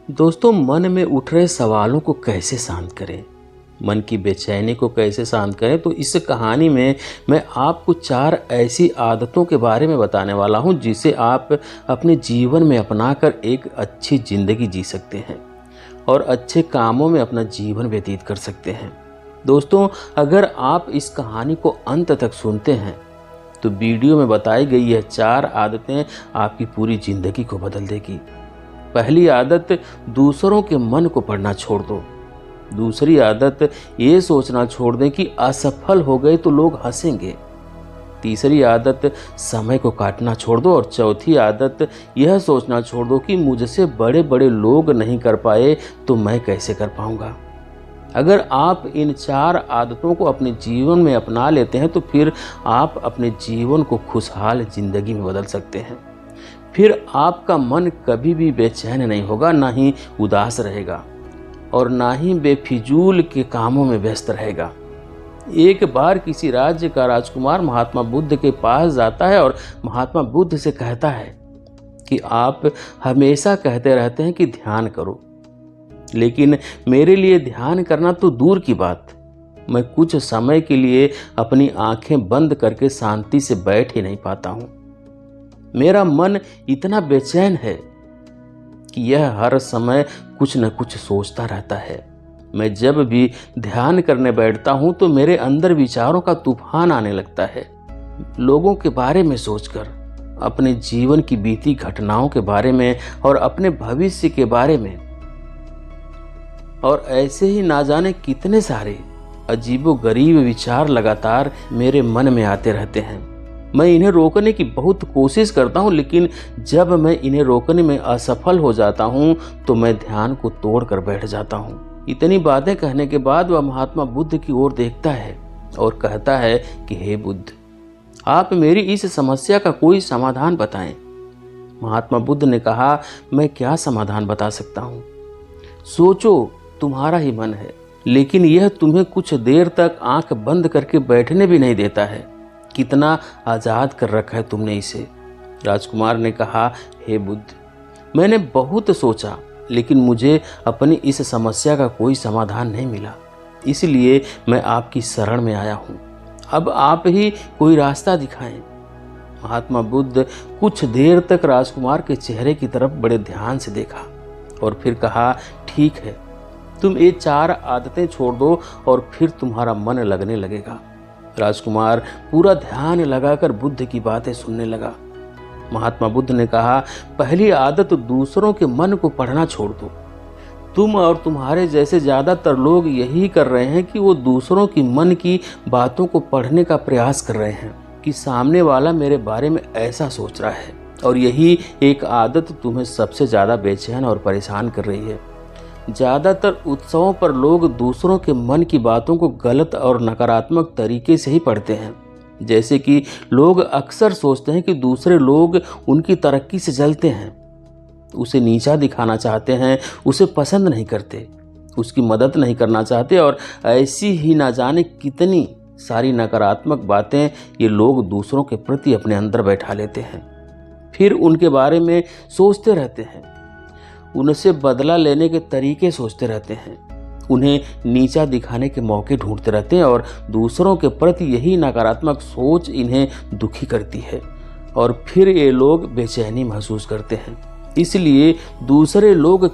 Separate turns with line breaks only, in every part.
दोस्तों, मन में उठ रहे सवालों को कैसे शांत करें, मन की बेचैनी को कैसे शांत करें, तो इस कहानी में मैं आपको 4 ऐसी आदतों के बारे में बताने वाला हूं जिसे आप अपने जीवन में अपनाकर एक अच्छी ज़िंदगी जी सकते हैं और अच्छे कामों में अपना जीवन व्यतीत कर सकते हैं। दोस्तों, अगर आप इस कहानी को अंत तक सुनते हैं तो वीडियो में बताई गई यह 4 आदतें आपकी पूरी ज़िंदगी को बदल देगी। पहली आदत, दूसरों के मन को पढ़ना छोड़ दो। दूसरी आदत, ये सोचना छोड़ दें कि असफल हो गए तो लोग हंसेंगे। तीसरी आदत, समय को काटना छोड़ दो। और चौथी आदत, यह सोचना छोड़ दो कि मुझसे बड़े बड़े लोग नहीं कर पाए तो मैं कैसे कर पाऊंगा। अगर आप इन 4 आदतों को अपने जीवन में अपना लेते हैं तो फिर आप अपने जीवन को खुशहाल जिंदगी में बदल सकते हैं। फिर आपका मन कभी भी बेचैन नहीं होगा, ना ही उदास रहेगा और ना ही बेफिजूल के कामों में व्यस्त रहेगा। एक बार किसी राज्य का राजकुमार महात्मा बुद्ध के पास जाता है और महात्मा बुद्ध से कहता है कि आप हमेशा कहते रहते हैं कि ध्यान करो, लेकिन मेरे लिए ध्यान करना तो दूर की बात, मैं कुछ समय के लिए अपनी आंखें बंद करके शांति से बैठ ही नहीं पाता हूं। मेरा मन इतना बेचैन है कि यह हर समय कुछ न कुछ सोचता रहता है। मैं जब भी ध्यान करने बैठता हूं तो मेरे अंदर विचारों का तूफान आने लगता है। लोगों के बारे में सोचकर, अपने जीवन की बीती घटनाओं के बारे में और अपने भविष्य के बारे में, और ऐसे ही ना जाने कितने सारे अजीबोगरीब विचार लगातार मेरे मन में आते रहते हैं। मैं इन्हें रोकने की बहुत कोशिश करता हूं, लेकिन जब मैं इन्हें रोकने में असफल हो जाता हूं तो मैं ध्यान को तोड़कर बैठ जाता हूं। इतनी बातें कहने के बाद वह महात्मा बुद्ध की ओर देखता है और कहता है कि हे बुद्ध, आप मेरी इस समस्या का कोई समाधान बताएं। महात्मा बुद्ध ने कहा, मैं क्या समाधान बता सकता हूं? सोचो, तुम्हारा ही मन है, लेकिन यह तुम्हें कुछ देर तक आंख बंद करके बैठने भी नहीं देता है। कितना आज़ाद कर रखा है तुमने इसे। राजकुमार ने कहा, हे बुद्ध, मैंने बहुत सोचा, लेकिन मुझे अपनी इस समस्या का कोई समाधान नहीं मिला, इसलिए मैं आपकी शरण में आया हूँ। अब आप ही कोई रास्ता दिखाएं। महात्मा बुद्ध कुछ देर तक राजकुमार के चेहरे की तरफ बड़े ध्यान से देखा और फिर कहा, ठीक है, तुम ये 4 आदतें छोड़ दो और फिर तुम्हारा मन लगने लगेगा। राजकुमार पूरा ध्यान लगाकर बुद्ध की बातें सुनने लगा। महात्मा बुद्ध ने कहा, पहली आदत, दूसरों के मन को पढ़ना छोड़ दो। तुम और तुम्हारे जैसे ज्यादातर लोग यही कर रहे हैं कि वो दूसरों की मन की बातों को पढ़ने का प्रयास कर रहे हैं कि सामने वाला मेरे बारे में ऐसा सोच रहा है, और यही एक आदत तुम्हें सबसे ज्यादा बेचैन और परेशान कर रही है। ज़्यादातर उत्सवों पर लोग दूसरों के मन की बातों को गलत और नकारात्मक तरीके से ही पढ़ते हैं। जैसे कि लोग अक्सर सोचते हैं कि दूसरे लोग उनकी तरक्की से जलते हैं, उसे नीचा दिखाना चाहते हैं, उसे पसंद नहीं करते, उसकी मदद नहीं करना चाहते, और ऐसी ही ना जाने कितनी सारी नकारात्मक बातें ये लोग दूसरों के प्रति अपने अंदर बैठा लेते हैं। फिर उनके बारे में सोचते रहते हैं, उनसे बदला लेने के तरीके सोचते रहते हैं, उन्हें नीचा दिखाने के मौके ढूंढते रहते हैं, और दूसरों के प्रति यही नकारात्मक सोच इन्हें दुखी करती है और फिर ये लोग बेचैनी महसूस करते हैं। इसलिए दूसरे लोग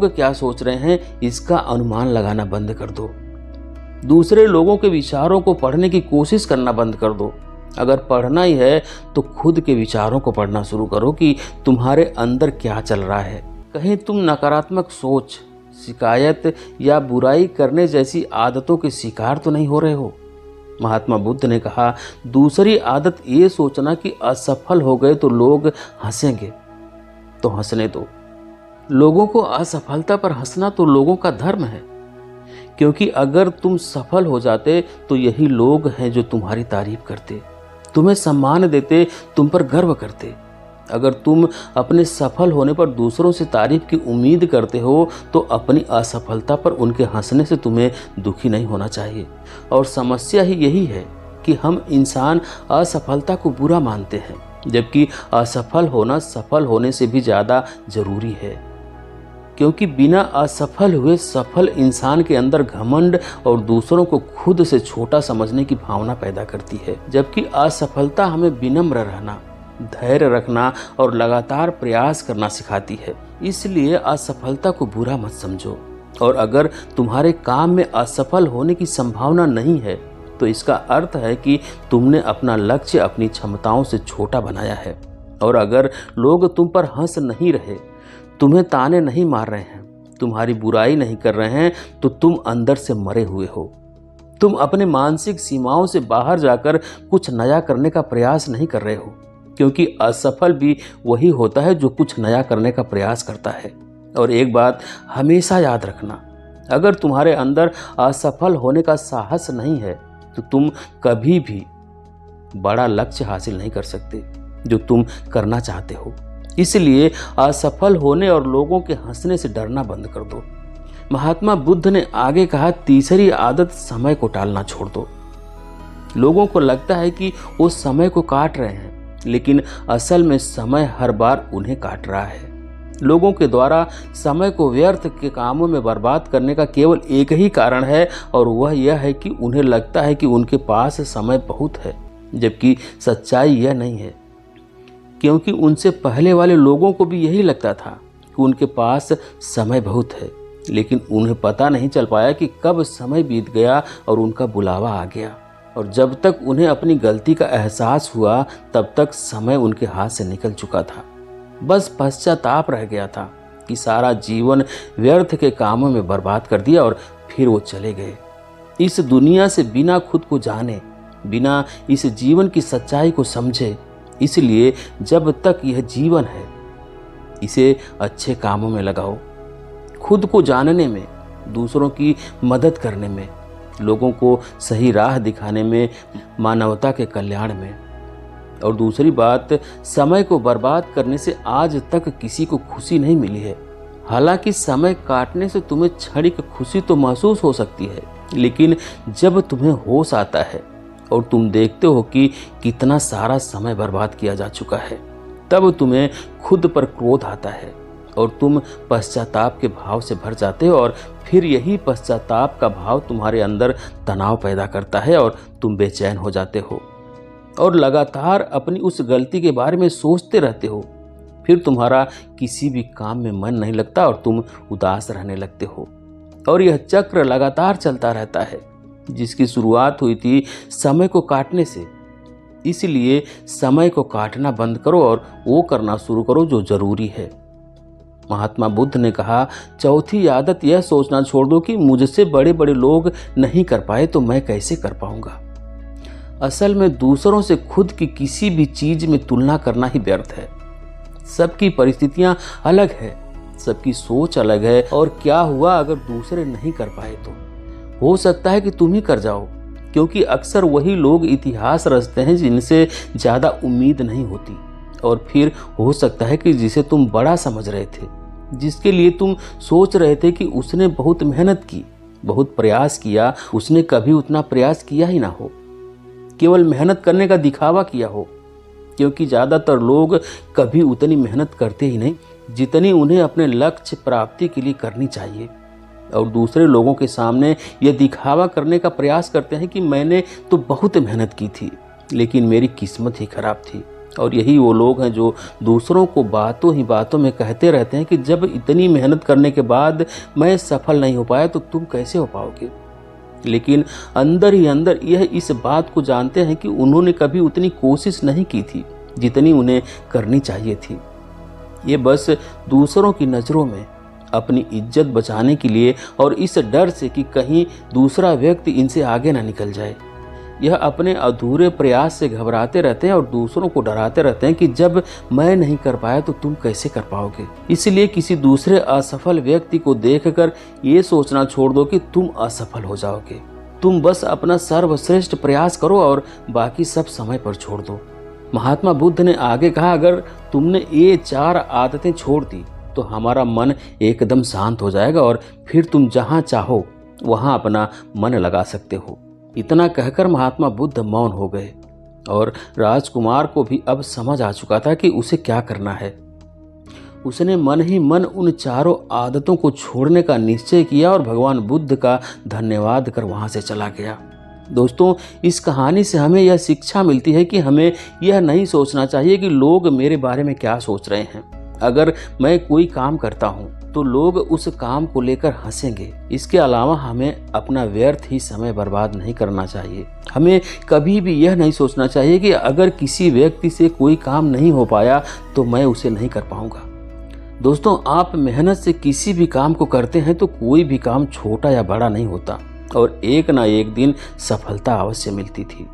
क्या सोच रहे हैं, इसका अनुमान लगाना बंद कर दो। दूसरे लोगों के विचारों को पढ़ने की कोशिश करना बंद कर दो। अगर पढ़ना ही है तो खुद के विचारों को पढ़ना शुरू करो कि तुम्हारे अंदर क्या चल रहा है। कहीं तुम नकारात्मक सोच, शिकायत या बुराई करने जैसी आदतों के शिकार तो नहीं हो रहे हो। महात्मा बुद्ध ने कहा, दूसरी आदत ये सोचना कि असफल हो गए तो लोग हंसेंगे, तो हंसने दो। लोगों को असफलता पर हंसना तो लोगों का धर्म है, क्योंकि अगर तुम सफल हो जाते तो यही लोग हैं जो तुम्हारी तारीफ करते, तुम्हें सम्मान देते, तुम पर गर्व करते। अगर तुम अपने सफल होने पर दूसरों से तारीफ की उम्मीद करते हो तो अपनी असफलता पर उनके हंसने से तुम्हें दुखी नहीं होना चाहिए। और समस्या ही यही है कि हम इंसान असफलता को बुरा मानते हैं जबकि असफल होना सफल होने से भी ज़्यादा जरूरी है, क्योंकि बिना असफल हुए सफल इंसान के अंदर घमंड और दूसरों को खुद से छोटा समझने की भावना पैदा करती है, जबकि असफलता हमें विनम्र रहना, धैर्य रखना और लगातार प्रयास करना सिखाती है। इसलिए असफलता को बुरा मत समझो, और अगर तुम्हारे काम में असफल होने की संभावना नहीं है तो इसका अर्थ है कि तुमने अपना लक्ष्य अपनी क्षमताओं से छोटा बनाया है। और अगर लोग तुम पर हंस नहीं रहे, तुम्हें ताने नहीं मार रहे हैं, तुम्हारी बुराई नहीं कर रहे हैं, तो तुम अंदर से मरे हुए हो। तुम अपने मानसिक सीमाओं से बाहर जाकर कुछ नया करने का प्रयास नहीं कर रहे हो, क्योंकि असफल भी वही होता है जो कुछ नया करने का प्रयास करता है। और एक बात हमेशा याद रखना, अगर तुम्हारे अंदर असफल होने का साहस नहीं है तो तुम कभी भी बड़ा लक्ष्य हासिल नहीं कर सकते जो तुम करना चाहते हो। इसलिए असफल होने और लोगों के हंसने से डरना बंद कर दो। महात्मा बुद्ध ने आगे कहा, तीसरी आदत समय को टालना छोड़ दो। लोगों को लगता है कि वो समय को काट रहे हैं, लेकिन असल में समय हर बार उन्हें काट रहा है। लोगों के द्वारा समय को व्यर्थ के कामों में बर्बाद करने का केवल एक ही कारण है, और वह यह है कि उन्हें लगता है कि उनके पास समय बहुत है, जबकि सच्चाई यह नहीं है, क्योंकि उनसे पहले वाले लोगों को भी यही लगता था कि उनके पास समय बहुत है, लेकिन उन्हें पता नहीं चल पाया कि कब समय बीत गया और उनका बुलावा आ गया। और जब तक उन्हें अपनी गलती का एहसास हुआ तब तक समय उनके हाथ से निकल चुका था। बस पश्चाताप रह गया था कि सारा जीवन व्यर्थ के कामों में बर्बाद कर दिया, और फिर वो चले गए इस दुनिया से बिना खुद को जाने, बिना इस जीवन की सच्चाई को समझे। इसलिए जब तक यह जीवन है, इसे अच्छे कामों में लगाओ, खुद को जानने में, दूसरों की मदद करने में, लोगों को सही राह दिखाने में, मानवता के कल्याण में। और दूसरी बात, समय को बर्बाद करने से आज तक किसी को खुशी नहीं मिली है। हालांकि समय काटने से तुम्हें क्षणिक खुशी तो महसूस हो सकती है, लेकिन जब तुम्हें होश आता है और तुम देखते हो कि कितना सारा समय बर्बाद किया जा चुका है, तब तुम्हें खुद पर क्रोध आता है और तुम पश्चाताप के भाव से भर जाते हो। और फिर यही पश्चाताप का भाव तुम्हारे अंदर तनाव पैदा करता है और तुम बेचैन हो जाते हो और लगातार अपनी उस गलती के बारे में सोचते रहते हो। फिर तुम्हारा किसी भी काम में मन नहीं लगता और तुम उदास रहने लगते हो, और यह चक्र लगातार चलता रहता है, जिसकी शुरुआत हुई थी समय को काटने से। इसलिए समय को काटना बंद करो और वो करना शुरू करो जो जरूरी है। महात्मा बुद्ध ने कहा, चौथी आदत यह सोचना छोड़ दो कि मुझसे बड़े बड़े लोग नहीं कर पाए तो मैं कैसे कर पाऊंगा। असल में दूसरों से खुद की किसी भी चीज में तुलना करना ही व्यर्थ है। सबकी परिस्थितियां अलग है, सबकी सोच अलग है, और क्या हुआ अगर दूसरे नहीं कर पाए तो हो सकता है कि तुम ही कर जाओ, क्योंकि अक्सर वही लोग इतिहास रचते हैं जिनसे ज़्यादा उम्मीद नहीं होती। और फिर हो सकता है कि जिसे तुम बड़ा समझ रहे थे, जिसके लिए तुम सोच रहे थे कि उसने बहुत मेहनत की, बहुत प्रयास किया, उसने कभी उतना प्रयास किया ही ना हो, केवल मेहनत करने का दिखावा किया हो। क्योंकि ज़्यादातर लोग कभी उतनी मेहनत करते ही नहीं जितनी उन्हें अपने लक्ष्य प्राप्ति के लिए करनी चाहिए, और दूसरे लोगों के सामने यह दिखावा करने का प्रयास करते हैं कि मैंने तो बहुत मेहनत की थी लेकिन मेरी किस्मत ही खराब थी। और यही वो लोग हैं जो दूसरों को बातों ही बातों में कहते रहते हैं कि जब इतनी मेहनत करने के बाद मैं सफल नहीं हो पाया तो तुम कैसे हो पाओगे। लेकिन अंदर ही अंदर यह इस बात को जानते हैं कि उन्होंने कभी उतनी कोशिश नहीं की थी जितनी उन्हें करनी चाहिए थी। ये बस दूसरों की नज़रों में अपनी इज्जत बचाने के लिए और इस डर से कि कहीं दूसरा व्यक्ति इनसे आगे ना निकल जाए, यह अपने अधूरे प्रयास से घबराते रहते हैं और दूसरों को डराते रहते हैं कि जब मैं नहीं कर पाया तो तुम कैसे कर पाओगे। इसलिए किसी दूसरे असफल व्यक्ति को देखकर ये सोचना छोड़ दो कि तुम असफल हो जाओगे। तुम बस अपना सर्वश्रेष्ठ प्रयास करो और बाकी सब समय पर छोड़ दो। महात्मा बुद्ध ने आगे कहा, अगर तुमने ये 4 आदतें छोड़ दी तो हमारा मन एकदम शांत हो जाएगा और फिर तुम जहाँ चाहो वहाँ अपना मन लगा सकते हो। इतना कहकर महात्मा बुद्ध मौन हो गए और राजकुमार को भी अब समझ आ चुका था कि उसे क्या करना है। उसने मन ही मन उन चारों आदतों को छोड़ने का निश्चय किया और भगवान बुद्ध का धन्यवाद कर वहाँ से चला गया। दोस्तों, इस कहानी से हमें यह शिक्षा मिलती है कि हमें यह नहीं सोचना चाहिए कि लोग मेरे बारे में क्या सोच रहे हैं। अगर मैं कोई काम करता हूँ तो लोग उस काम को लेकर हंसेंगे। इसके अलावा हमें अपना व्यर्थ ही समय बर्बाद नहीं करना चाहिए। हमें कभी भी यह नहीं सोचना चाहिए कि अगर किसी व्यक्ति से कोई काम नहीं हो पाया तो मैं उसे नहीं कर पाऊंगा। दोस्तों, आप मेहनत से किसी भी काम को करते हैं तो कोई भी काम छोटा या बड़ा नहीं होता और एक ना एक दिन सफलता अवश्य मिलती थी।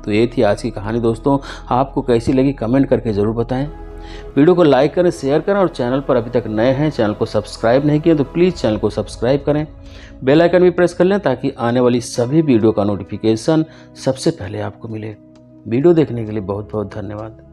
तो ये थी आज की कहानी। दोस्तों, आपको कैसी लगी कमेंट करके ज़रूर बताएं। वीडियो को लाइक करें, शेयर करें और चैनल पर अभी तक नए हैं, चैनल को सब्सक्राइब नहीं किया तो प्लीज़ चैनल को सब्सक्राइब करें। बेल आइकन भी प्रेस कर लें ताकि आने वाली सभी वीडियो का नोटिफिकेशन सबसे पहले आपको मिले। वीडियो देखने के लिए बहुत बहुत धन्यवाद।